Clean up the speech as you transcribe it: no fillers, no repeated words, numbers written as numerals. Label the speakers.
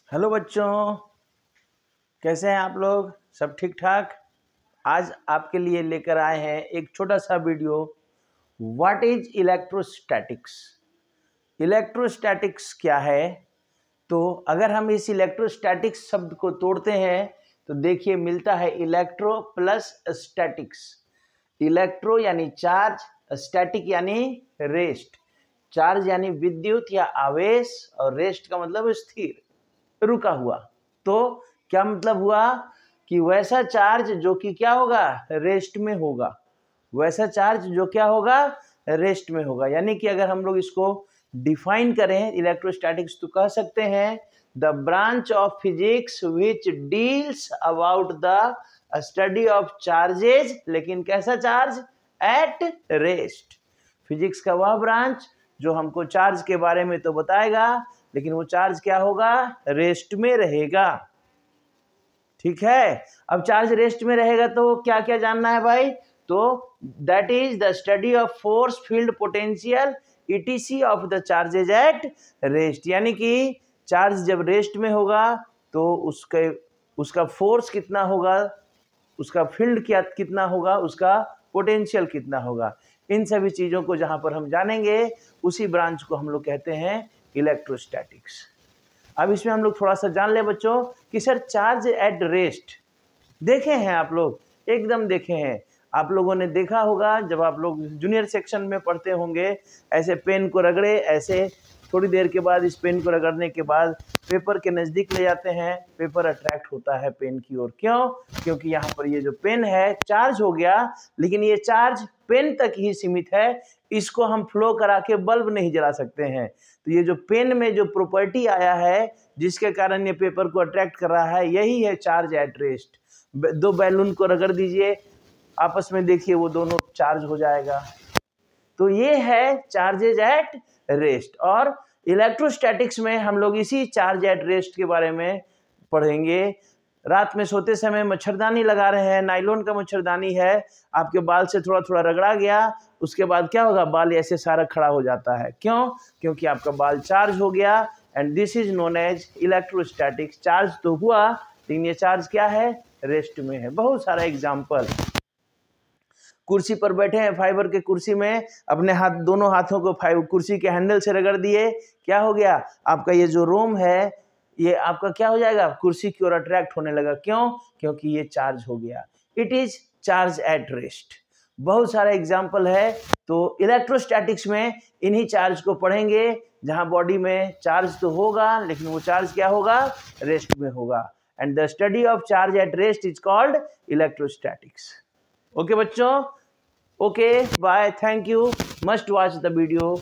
Speaker 1: Hello बच्चों, कैसे हैं आप लोग? सब ठीक ठाक। आज आपके लिए लेकर आए हैं एक छोटा सा video. What is electrostatics? Electrostatics क्या है? तो अगर हम इस इलेक्ट्रोस्टैटिक्स शब्द को तोड़ते हैं तो देखिए मिलता है इलेक्ट्रो प्लस स्टैटिक्स। इलेक्ट्रो यानी चार्ज, स्टैटिक यानी रेस्ट। चार्ज यानी विद्युत या आवेश और रेस्ट का मतलब स्थिर, रुका हुआ। तो क्या मतलब हुआ कि वैसा चार्ज जो कि क्या होगा, रेस्ट में होगा। वैसा चार्ज जो क्या होगा, रेस्ट में होगा। यानी कि अगर हम लोग इसको डिफाइन करें इलेक्ट्रोस्टैटिक्स तो कह सकते हैं the branch of physics which deals about the study of charges, लेकिन कैसा चार्ज, एट रेस्ट। फिजिक्स का वह ब्रांच जो हमको चार्ज के बारे में तो बताएगा, लेकिन वो चार्ज क्या होगा, रेस्ट में रहेगा। ठीक है। अब चार्ज रेस्ट में रहेगा तो क्या क्या जानना है भाई? तो that is the study of force, field, potential etc of the charges at rest. यानी कि चार्ज जब रेस्ट में होगा तो उसका फोर्स कितना होगा, उसका फील्ड कितना होगा, उसका पोटेंशियल कितना होगा। इन सभी चीजों को जहां पर हम जानेंगे उसी ब्रांच को हम लोग कहते हैं इलेक्ट्रोस्टैटिक्स। अब इसमें हम लोग थोड़ा सा जान ले बच्चों कि सर चार्ज एट रेस्ट देखे हैं आप लोग? एकदम देखे हैं। आप लोगों ने देखा होगा जब आप लोग जूनियर सेक्शन में पढ़ते होंगे, ऐसे पेन को रगड़े, ऐसे थोड़ी देर के बाद इस पेन को रगड़ने के बाद पेपर के नज़दीक ले जाते हैं, पेपर अट्रैक्ट होता है पेन की ओर। क्यों? क्योंकि यहाँ पर ये जो पेन है चार्ज हो गया, लेकिन ये चार्ज पेन तक ही सीमित है। इसको हम फ्लो करा के बल्ब नहीं जला सकते हैं। तो ये जो पेन में जो प्रॉपर्टी आया है जिसके कारण ये पेपर को अट्रैक्ट कर रहा है, यही है चार्ज एट रेस्ट। दो बैलून को रगड़ दीजिए आपस में, देखिए वो दोनों चार्ज हो जाएगा। तो ये है चार्जेज एट रेस्ट। और इलेक्ट्रोस्टैटिक्स में हम लोग इसी चार्ज एट रेस्ट के बारे में पढ़ेंगे। रात में सोते समय मच्छरदानी लगा रहे हैं, नायलॉन का मच्छरदानी है, आपके बाल से थोड़ा थोड़ा रगड़ा गया, उसके बाद क्या होगा, बाल ऐसे सारा खड़ा हो जाता है। क्यों? क्योंकि आपका बाल चार्ज हो गया। And this is known as electrostatics. Charge तो हुआ लेकिन ये चार्ज क्या है, रेस्ट में है। बहुत सारा एग्जाम्पल, कुर्सी पर बैठे हैं, फाइबर के कुर्सी में अपने दोनों हाथों को कुर्सी के हैंडल से रगड़ दिए, क्या हो गया, आपका ये जो रोम है ये आपका क्या हो जाएगा, कुर्सी की ओर अट्रैक्ट होने लगा। क्यों? क्योंकि ये चार्ज हो गया। It is charge at rest. बहुत सारा एग्जाम्पल है। तो इलेक्ट्रोस्टैटिक्स में इन्हीं चार्ज को पढ़ेंगे जहां बॉडी में चार्ज तो होगा लेकिन वो चार्ज क्या होगा, रेस्ट में होगा। And the study of charge at rest is called electrostatics. Okay बच्चों, okay bye, thank you, must watch the video.